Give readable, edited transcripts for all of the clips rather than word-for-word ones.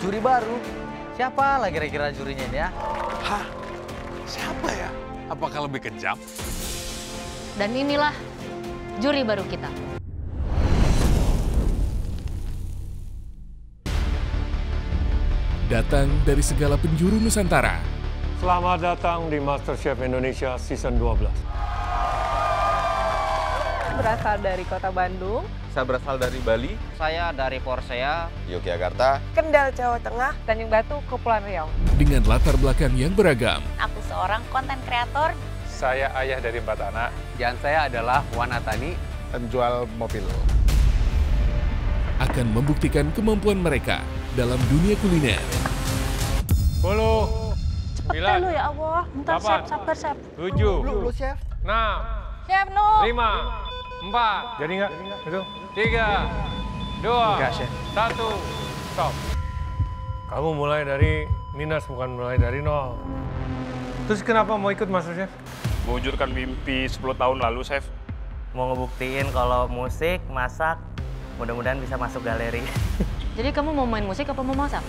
Juri baru? Siapa lah kira-kira jurinya ini ya? Hah? Siapa ya? Apakah lebih kejam? Dan inilah juri baru kita. Datang dari segala penjuru Nusantara. Selamat datang di MasterChef Indonesia Season 12. Berasal dari kota Bandung. Saya berasal dari Bali. Saya dari Porsea, Yogyakarta. Kendal, Jawa Tengah. Tanjung Batu, Kepulauan Riau. Dengan latar belakang yang beragam. Aku seorang konten kreator. Saya ayah dari 4 anak. Dan saya adalah Wanatani, penjual mobil. Akan membuktikan kemampuan mereka dalam dunia kuliner. 10, Cepet lu ya Allah. Bentar, Chef, sabar, Chef. 7, Lu, Chef. 6, Chef, no. 5, 4. Jadi nggak? Itu? 3, 2, 1, stop. Kamu mulai dari minus, bukan mulai dari nol. Terus kenapa mau ikut MasterChef? Mewujudkan mimpi 10 tahun lalu, Chef. mau ngebuktiin kalau musik, masak, mudah-mudahan bisa masuk galeri. Jadi kamu mau main musik apa mau masak?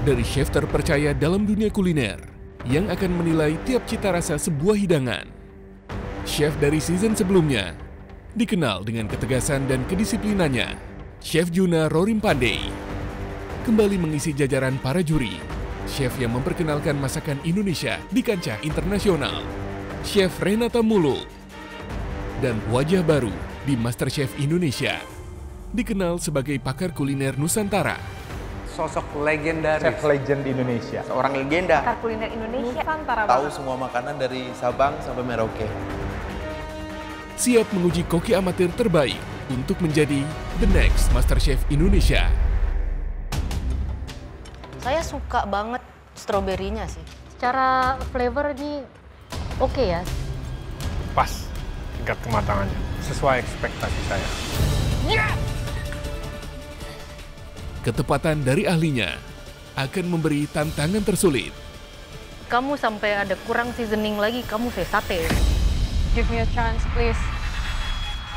Dari chef terpercaya dalam dunia kuliner yang akan menilai tiap cita rasa sebuah hidangan. Chef dari season sebelumnya dikenal dengan ketegasan dan kedisiplinannya. Chef Juna Rorim Pandey kembali mengisi jajaran para juri. Chef yang memperkenalkan masakan Indonesia di kancah internasional. Chef Renata Muluk. Dan wajah baru di MasterChef Indonesia. Dikenal sebagai pakar kuliner Nusantara. Sosok legendaris. Chef legend di Indonesia. Seorang legenda. Pakar kuliner Indonesia. Nusantara Tahu banget. semua makanan dari Sabang sampai Merauke. Siap menguji koki amatir terbaik untuk menjadi the next MasterChef Indonesia. Saya suka banget stroberinya sih. Secara flavor ini oke ya. Pas tingkat kematangannya, sesuai ekspektasi saya. Ketepatan dari ahlinya akan memberi tantangan tersulit. Kamu sampai ada kurang seasoning lagi, kamu saya sate. Give me a chance, please.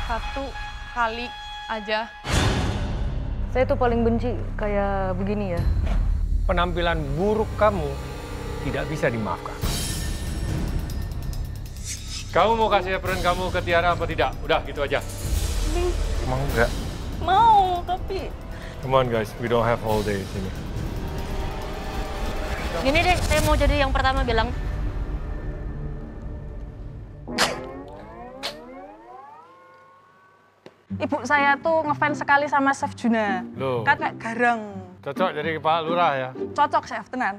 1 kali aja. Saya tuh paling benci kayak begini ya. Penampilan buruk kamu tidak bisa dimaafkan. Kamu mau kasih apron kamu ke Tiara apa tidak? Udah, gitu aja. Emang enggak? Mau, tapi... Come on guys, we don't have all day sini. Gini deh, saya mau jadi yang pertama bilang. Ibu saya tuh ngefans sekali sama Chef Juna. Loh. Kan kayak garang. Cocok jadi kepala lurah ya? Cocok, Chef, tenan.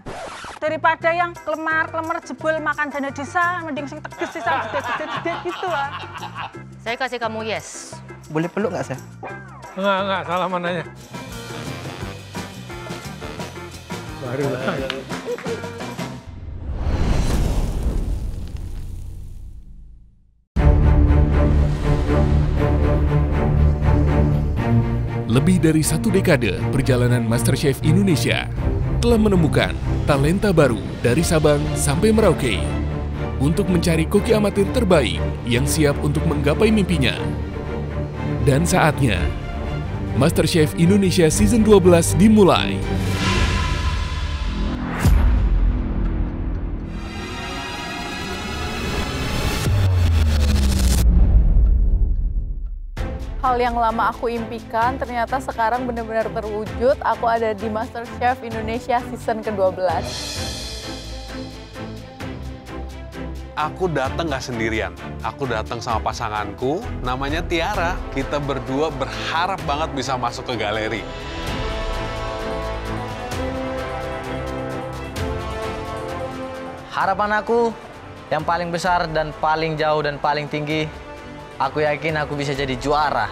Daripada yang kelemar jebol makan dana desa, mending sing teges sisa gede-gede gitu lah. Saya kasih kamu yes. Boleh peluk nggak, Chef? Enggak, salaman aja. Baru lah. Lebih dari 1 dekade perjalanan MasterChef Indonesia telah menemukan talenta baru dari Sabang sampai Merauke untuk mencari koki amatir terbaik yang siap untuk menggapai mimpinya. Dan saatnya MasterChef Indonesia Season 12 dimulai. Hal yang lama aku impikan ternyata sekarang benar-benar terwujud. Aku ada di MasterChef Indonesia season ke-12. Aku datang nggak sendirian. Aku datang sama pasanganku, namanya Tiara. Kita berdua berharap banget bisa masuk ke galeri. Harapan aku yang paling besar dan paling jauh dan paling tinggi, aku yakin aku bisa jadi juara.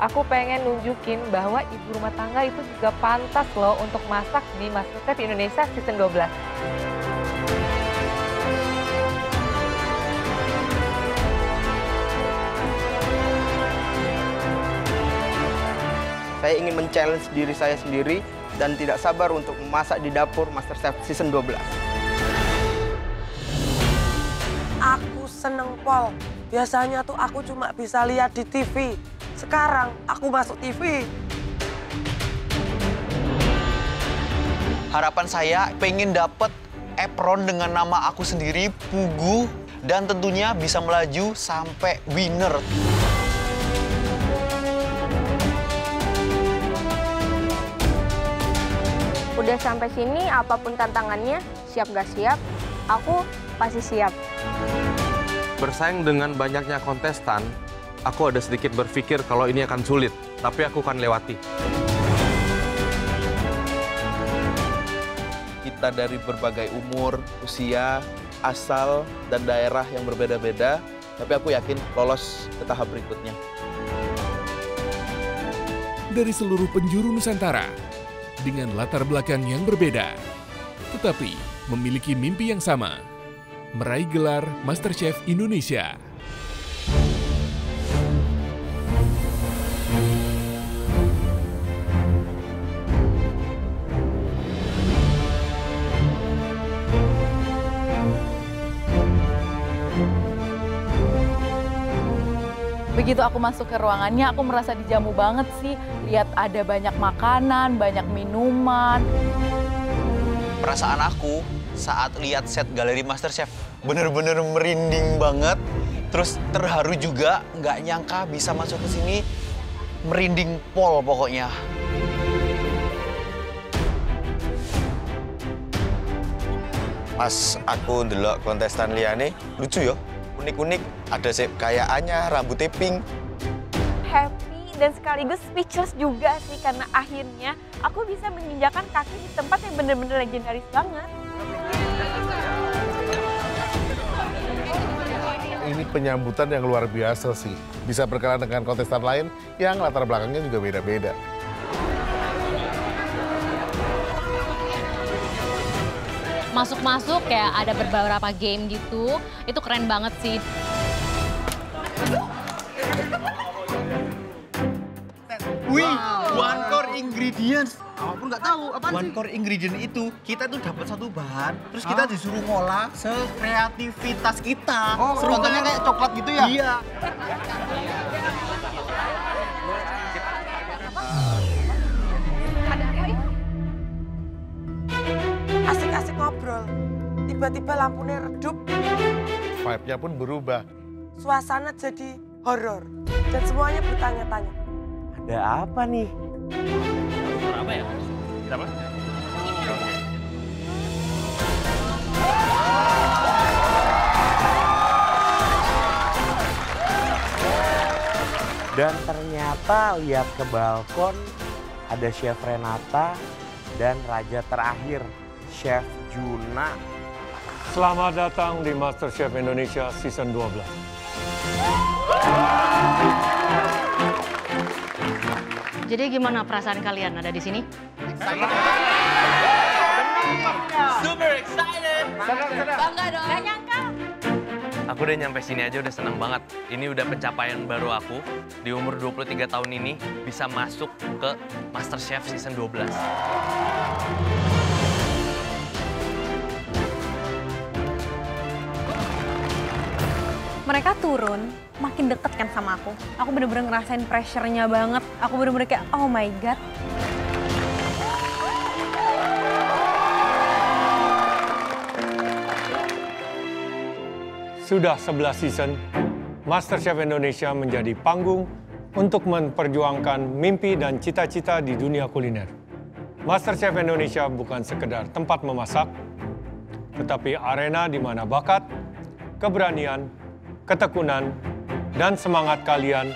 Aku pengen nunjukin bahwa ibu rumah tangga itu juga pantas loh untuk masak di MasterChef Indonesia season 12. Saya ingin men-challenge diri saya sendiri dan tidak sabar untuk memasak di dapur MasterChef Season 12. Aku seneng Pol. Biasanya tuh aku cuma bisa lihat di TV. Sekarang aku masuk TV. Harapan saya pengen dapet apron dengan nama aku sendiri, Pugu, dan tentunya bisa melaju sampai winner. Udah sampai sini, apapun tantangannya, siap gak siap, aku pasti siap. Bersaing dengan banyaknya kontestan, aku ada sedikit berpikir kalau ini akan sulit, tapi aku akan lewati. Kita dari berbagai umur, usia, asal, dan daerah yang berbeda-beda, tapi aku yakin lolos ke tahap berikutnya. Dari seluruh penjuru Nusantara, dengan latar belakang yang berbeda, tetapi memiliki mimpi yang sama, meraih gelar MasterChef Indonesia. Begitu aku masuk ke ruangannya, aku merasa dijamu banget sih. Lihat ada banyak makanan, banyak minuman. Perasaan aku saat lihat set galeri MasterChef bener-bener merinding banget. Terus terharu juga, nggak nyangka bisa masuk ke sini. Merinding pol pokoknya. Pas aku ndelok kontestan liyane, lucu ya. Unik-unik, ada kayaannya, rambutnya pink. Happy dan sekaligus speechless juga sih, karena akhirnya aku bisa menginjakan kaki di tempat yang bener-bener legendaris banget. Ini penyambutan yang luar biasa sih. Bisa berkenalan dengan kontestan lain yang latar belakangnya juga beda-beda. Masuk-masuk kayak ada beberapa game gitu, itu keren banget sih. Wih, one core ingredients. Apapun nggak tahu apa sih? One core ingredient itu kita tuh dapat satu bahan, terus kita disuruh ngolah sekreativitas kita. Oh, contohnya kayak coklat gitu ya? Iya. Asik-asik ngobrol. Tiba-tiba lampunya redup. Vibe-nya pun berubah. Suasana jadi horor. Dan semuanya bertanya-tanya. Ada apa nih? Apa ya? Siapa? Dan ternyata lihat ke balkon, ada Chef Renata dan raja terakhir, Chef Juna. Selamat datang di MasterChef Indonesia Season 12. Jadi gimana perasaan kalian ada di sini? Super excited. Bangga dong. Gak nyangka. Aku udah nyampe sini aja udah seneng banget. Ini udah pencapaian baru aku. Di umur 23 tahun ini bisa masuk ke MasterChef Season 12. Mereka turun, makin deket kan sama aku. Aku bener-bener ngerasain pressure-nya banget. Aku bener-bener kayak, oh my God. Sudah 11 season, MasterChef Indonesia menjadi panggung untuk memperjuangkan mimpi dan cita-cita di dunia kuliner. MasterChef Indonesia bukan sekedar tempat memasak, tetapi arena di mana bakat, keberanian, ketekunan, dan semangat kalian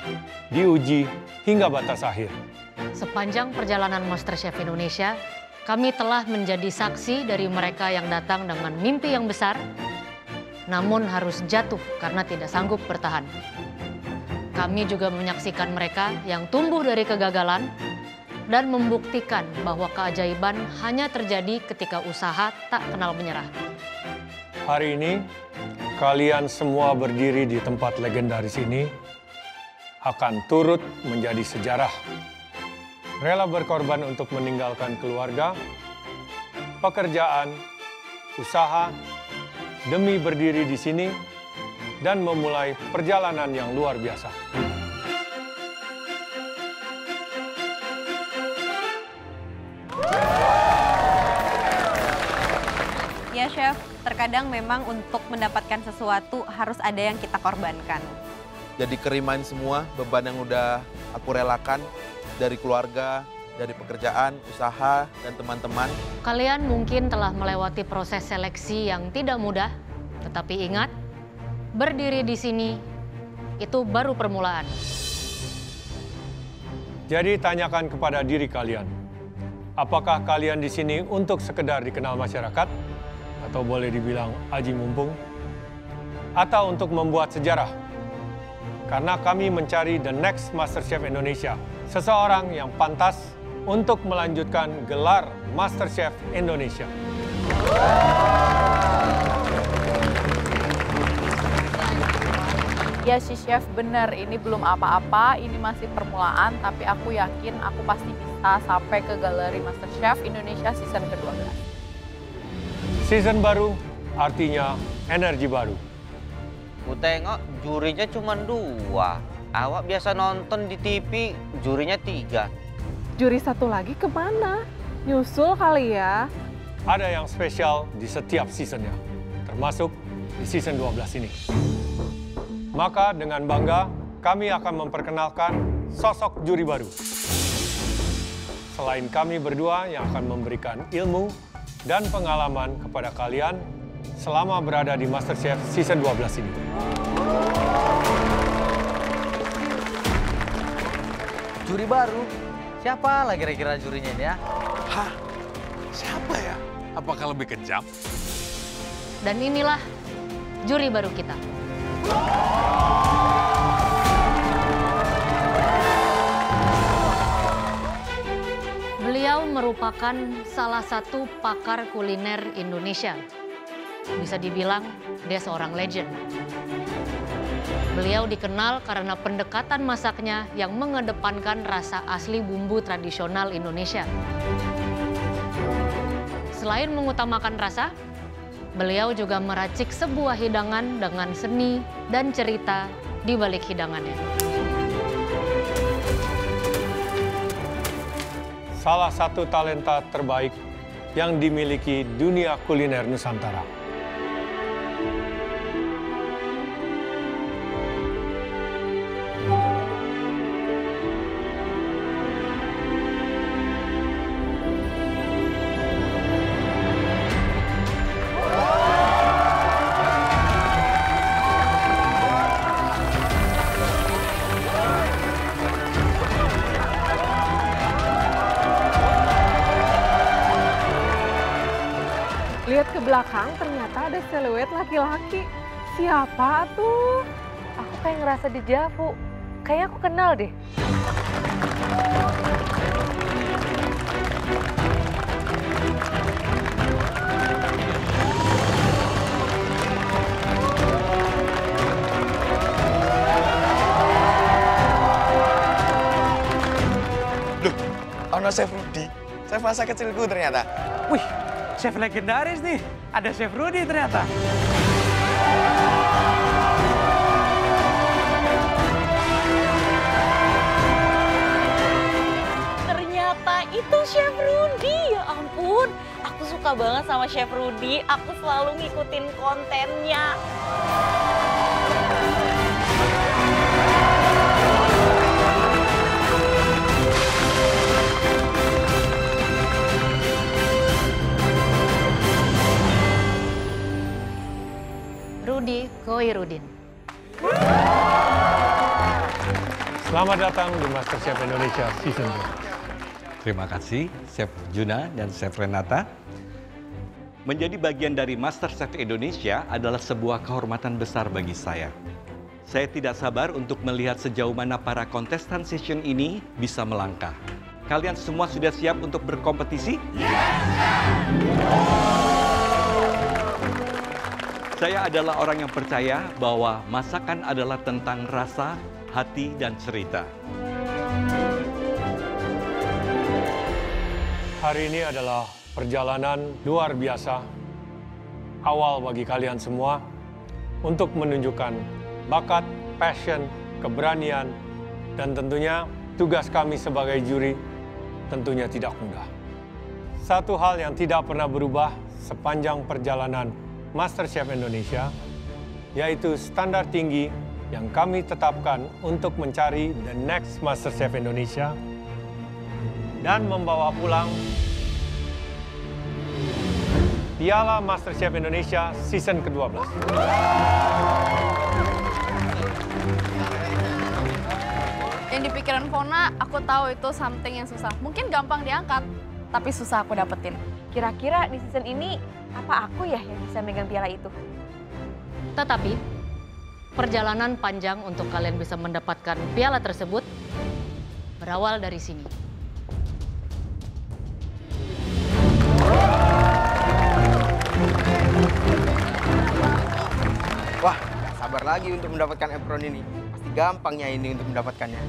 diuji hingga batas akhir. Sepanjang perjalanan MasterChef Indonesia, kami telah menjadi saksi dari mereka yang datang dengan mimpi yang besar, namun harus jatuh karena tidak sanggup bertahan. Kami juga menyaksikan mereka yang tumbuh dari kegagalan dan membuktikan bahwa keajaiban hanya terjadi ketika usaha tak kenal menyerah. Hari ini, kalian semua berdiri di tempat legendaris ini akan turut menjadi sejarah. Rela berkorban untuk meninggalkan keluarga, pekerjaan, usaha, demi berdiri di sini dan memulai perjalanan yang luar biasa. ya, Chef. Terkadang memang untuk mendapatkan sesuatu harus ada yang kita korbankan. Jadi kerimain semua beban yang udah aku relakan dari keluarga, dari pekerjaan, usaha, dan teman-teman. Kalian mungkin telah melewati proses seleksi yang tidak mudah, tetapi ingat, berdiri di sini itu baru permulaan. Jadi tanyakan kepada diri kalian, apakah kalian di sini untuk sekedar dikenal masyarakat, atau boleh dibilang aji mumpung, atau untuk membuat sejarah? Karena kami mencari the next MasterChef Indonesia, seseorang yang pantas untuk melanjutkan gelar MasterChef Indonesia. Ya sih Chef, benar. Ini belum apa-apa, ini masih permulaan, tapi aku yakin aku pasti bisa sampai ke galeri MasterChef Indonesia season ke-12. Season baru artinya energi baru. Ku tengok jurinya cuma 2. Awak biasa nonton di TV, jurinya 3. Juri satu lagi kemana? Nyusul kali ya? Ada yang spesial di setiap seasonnya, termasuk di season 12 ini. Maka dengan bangga, kami akan memperkenalkan sosok juri baru. Selain kami berdua yang akan memberikan ilmu dan pengalaman kepada kalian selama berada di MasterChef season 12 ini. Juri baru? Siapa lagi kira-kira jurinya ini ya? Hah? Siapa ya? Apakah lebih kejam? Dan inilah juri baru kita. Beliau merupakan salah satu pakar kuliner Indonesia. Bisa dibilang dia seorang legend. Beliau dikenal karena pendekatan masaknya yang mengedepankan rasa asli bumbu tradisional Indonesia. Selain mengutamakan rasa, beliau juga meracik sebuah hidangan dengan seni dan cerita di balik hidangannya. Salah satu talenta terbaik yang dimiliki dunia kuliner Nusantara. Lihat ke belakang, ternyata ada siluet laki-laki. Siapa tuh? Aku kayak ngerasa dejavu. Kayaknya aku kenal deh. Loh, ono Chef Rudi. Chef masa kecilku ternyata. Wih, chef legendaris nih. Ada Chef Rudi ternyata. Ternyata itu Chef Rudi. Ya ampun, aku suka banget sama Chef Rudi. Aku selalu ngikutin kontennya. Rudi Koirudin. Selamat datang di MasterChef Indonesia Season 2. Terima kasih Chef Juna dan Chef Renata. Menjadi bagian dari MasterChef Indonesia adalah sebuah kehormatan besar bagi saya. Saya tidak sabar untuk melihat sejauh mana para kontestan season ini bisa melangkah. Kalian semua sudah siap untuk berkompetisi? Saya adalah orang yang percaya bahwa masakan adalah tentang rasa, hati, dan cerita. Hari ini adalah perjalanan luar biasa, awal bagi kalian semua, untuk menunjukkan bakat, passion, keberanian, dan tentunya tugas kami sebagai juri tentunya tidak mudah. Satu hal yang tidak pernah berubah sepanjang perjalanan MasterChef Indonesia, yaitu standar tinggi yang kami tetapkan untuk mencari the next MasterChef Indonesia dan membawa pulang Piala MasterChef Indonesia season ke-12. Yang di pikiran Fona, aku tahu itu something yang susah. Mungkin gampang diangkat, tapi susah aku dapetin. Kira-kira di season ini, apa aku ya yang bisa megang piala itu? Tetapi, perjalanan panjang untuk kalian bisa mendapatkan piala tersebut berawal dari sini. Wah, gak sabar lagi untuk mendapatkan apron ini. Pasti gampangnya ini untuk mendapatkannya.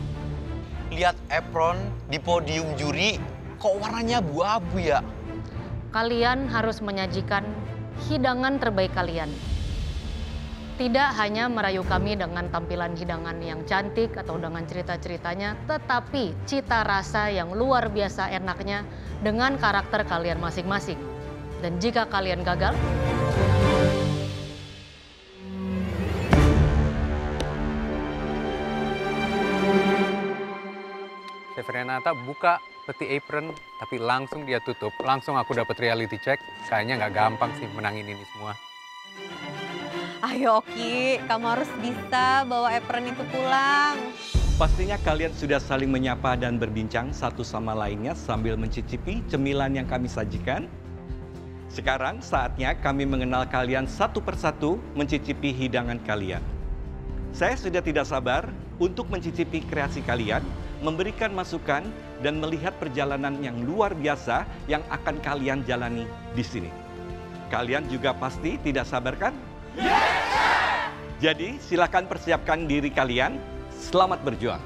Lihat apron di podium juri, kok warnanya abu-abu ya? Kalian harus menyajikan hidangan terbaik kalian. Tidak hanya merayu kami dengan tampilan hidangan yang cantik atau dengan cerita-ceritanya, tetapi cita rasa yang luar biasa enaknya dengan karakter kalian masing-masing. Dan jika kalian gagal, Chef Renata buka peti apron, tapi langsung dia tutup. Langsung aku dapat reality check. Kayaknya nggak gampang sih menangin ini semua. Ayo Oki, kamu harus bisa bawa apron itu pulang. Pastinya kalian sudah saling menyapa dan berbincang satu sama lainnya sambil mencicipi cemilan yang kami sajikan. Sekarang saatnya kami mengenal kalian satu persatu mencicipi hidangan kalian. Saya sudah tidak sabar untuk mencicipi kreasi kalian, memberikan masukan, dan melihat perjalanan yang luar biasa yang akan kalian jalani di sini. Kalian juga pasti tidak sabar kan? Yes! Jadi silakan persiapkan diri kalian. Selamat berjuang.